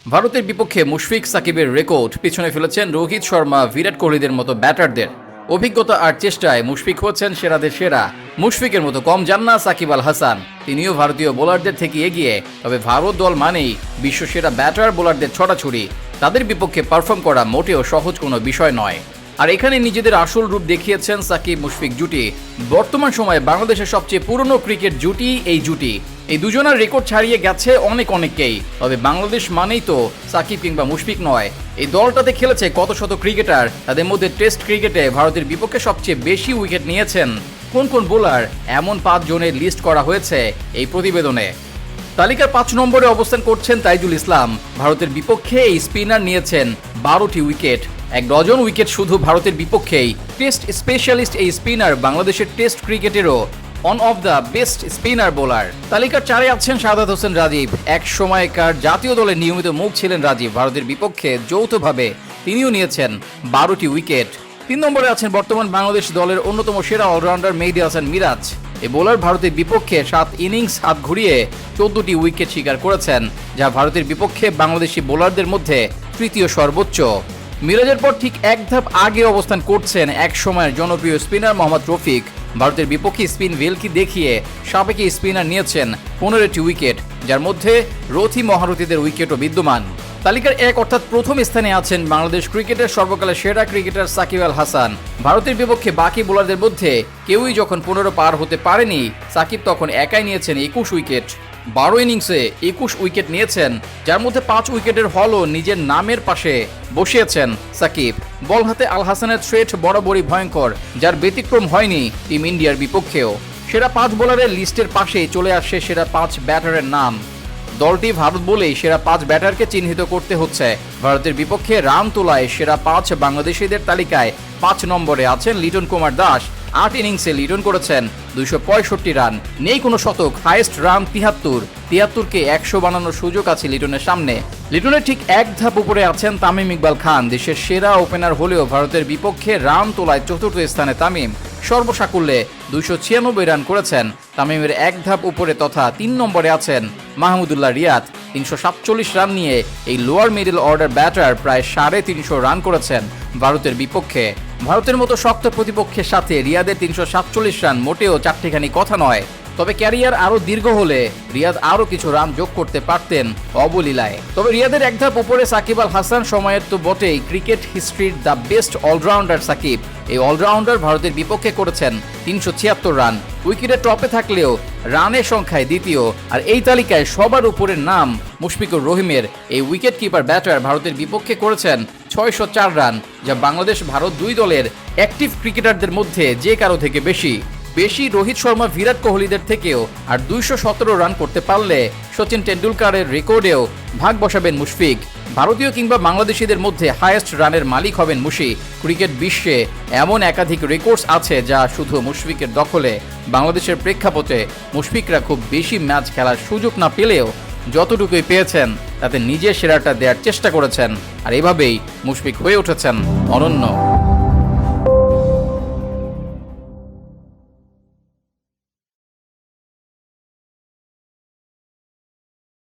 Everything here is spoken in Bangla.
ভারতের বিপক্ষে মুশফিক সাকিবের রেকর্ড পিছনে ফেলেছেন রোহিত শর্মা, বিরাট কোহলিদের মতো ব্যাটারদের। অভিজ্ঞতা আর চেষ্টায় মুশফিক হচ্ছেন সেরাদের সেরা। মুশফিকের মতো কম যান না সাকিব আল হাসান। তিনিও ভারতীয় বোলারদের থেকে এগিয়ে। তবে ভারত দল মানেই বিশ্বসেরা ব্যাটার বোলারদের ছড়াছড়ি। তাদের বিপক্ষে পারফর্ম করা মোটেও সহজ কোনো বিষয় নয়। আর এখানে নিজেদের আসল রূপ দেখিয়েছেন সাকিব মুশফিক জুটি। বর্তমান সময়ে বাংলাদেশের সবচেয়ে পুরনো ক্রিকেট জুটি এই জুটি। এই দুজনের রেকর্ড ছাড়িয়ে গেছে অনেককেই। তবে বাংলাদেশ মানেই তো সাকিব কিংবা মুশফিক নয়। এই দলটাতে খেলেছে কত শত ক্রিকেটার। তাদের মধ্যে টেস্ট ক্রিকেটে ভারতের বিপক্ষে সবচেয়ে বেশি উইকেট নিয়েছেন কোন কোন বোলার, এমন 5 জনের লিস্ট করা হয়েছে এই প্রতিবেদনে। তালিকার 5 নম্বরে অবস্থান করছেন তাইজুল ইসলাম। ভারতের বিপক্ষে এই স্পিনার নিয়েছেন 12টি উইকেট। 1 ডজন উইকেট শুধু ভারতের বিপক্ষেই। টেস্ট স্পেশালিস্ট এই স্পিনার বাংলাদেশের টেস্ট ক্রিকেটেরও one of the best spinner bowler. তালিকার 4-এ আছেন শাহাদাত হোসেন রাজীব। এক সময়কার জাতীয় দলের নিয়মিত মুখ ছিলেন রাজীব। ভারতের বিপক্ষে যৌথভাবে তিনিও নিয়েছেন 12টি উইকেট। 3 নম্বরে আছেন বর্তমান বাংলাদেশ দলের অন্যতম সেরা অলরাউন্ডার মেহেদী হাসান মিরাজ। এই বোলার ভারতের বিপক্ষে 7 ইনিংস হাত ঘুরিয়ে 14টি উইকেট শিকার করেছেন, যা ভারতের বিপক্ষে বাংলাদেশি বোলারদের মধ্যে তৃতীয় সর্বোচ্চ। মিরাজের পর ঠিক এক ধাপ আগে অবস্থান করছেন এক সময়ের জনপ্রিয় স্পিনার মোহাম্মদ রফিক। ভারতের বিপক্ষে স্পিন ভেলকি দেখিয়ে সাবেকি স্পিনার নিয়েছেন 15টি উইকেট, যার মধ্যে রথী মহারথীদের উইকেটও বিদ্যমান। তালিকার 1 অর্থাৎ প্রথম স্থানে আছেন বাংলাদেশ ক্রিকেটের সর্বকালের সেরা ক্রিকেটার সাকিব আল হাসান। ভারতের বিপক্ষে বাকি বোলারদের মধ্যে কেউই যখন 15 পার হতে পারেনি, সাকিব তখন একাই নিয়েছেন 21 উইকেট। 12 ইনিংসে 21 উইকেট নিয়েছেন, যার মধ্যে 5 উইকেটের হলও নিজের নামের পাশে বসিয়েছেন সাকিব। বল হাতে আল হাসানের থ্রেট বরাবরই ভয়ঙ্কর, যার ব্যতিক্রম হয়নি টিম ইন্ডিয়ার বিপক্ষেও। সেরা 5 বোলারের লিস্টের পাশেই চলে আসে সেরা 5 ব্যাটারের নাম। দলটি ভারত বলেই সেরা 5 ব্যাটারকে চিহ্নিত করতে হচ্ছে। ভারতের বিপক্ষে রান তোলায় সেরা 5 বাংলাদেশিদের তালিকায় 5 নম্বরে আছেন লিটন কুমার দাস। 8 ইনিংসে লিটন করেছেন 265 রান, নেই কোনো শতক। হাইয়েস্ট রান 73কে 100 বানানোর সুযোগ আছে লিটনের সামনে। লিটনের ঠিক এক ধাপ উপরে আছেন তামিম ইকবাল খান। দেশের সেরা ওপেনার হলেও ভারতের বিপক্ষে রান তোলায় 4র্থ স্থানে তামিম। সর্বসাকুল্যে 296 রান করেছেন। তামিমের এক ধাপ উপরে তথা 3 নম্বরে আছেন মাহমুদুল্লাহ রিয়াদ। 347 রান নিয়ে এই লোয়ার মিডল অর্ডার ব্যাটার প্রায় 350 রান করেছেন ভারতের বিপক্ষে। ভারতের মতো শক্ত প্রতিপক্ষের সাথে রিয়াদের 347 রান মোটেও চারটিখানি কথা নয়। তবে ক্যারিয়ার আরো দীর্ঘ হলে রিয়াদ আরো কিছু রান যোগ করতে পারতেন অবলীলায়। তবে রিয়াদের এক ধাপ উপরে সাকিব আল হাসান। সময়ের তো বটেই, ক্রিকেট হিস্ট্রির দ্য বেস্ট অলরাউন্ডার সাকিব। এই অলরাউন্ডার ভারতের বিপক্ষে করেছেন 376 রান। উইকেটের টপে থাকলেও রানের সংখ্যায় দ্বিতীয়। আর এই তালিকায় সবার উপরের নাম মুশফিকুর রহিমের। এই উইকেট কিপার ব্যাটার ভারতের বিপক্ষে করেছেন 604 রান, যা বাংলাদেশ ভারত দুই দলের অ্যাক্টিভ ক্রিকেটারদের মধ্যে যে কারো থেকে বেশি রোহিত শর্মা, বিরাট কোহলিদের থেকেও। আর 217 রান করতে পারলে সচিন টেন্ডুলকারের রেকর্ডেও ভাগ বসাবেন মুশফিক। ভারতীয় কিংবা বাংলাদেশিদের মধ্যে হাইয়েস্ট রানের মালিক হবেন মুশি। ক্রিকেট বিশ্বে এমন একাধিক রেকর্ডস আছে যা শুধু মুশফিকের দখলে। বাংলাদেশের প্রেক্ষাপটে মুশফিকরা খুব বেশি ম্যাচ খেলার সুযোগ না পেলেও যতটুকুই পেয়েছেন তাতে নিজের সেরাটা দেওয়ার চেষ্টা করেছেন। আর এভাবেই মুশফিক হয়ে উঠেছেন অনন্য।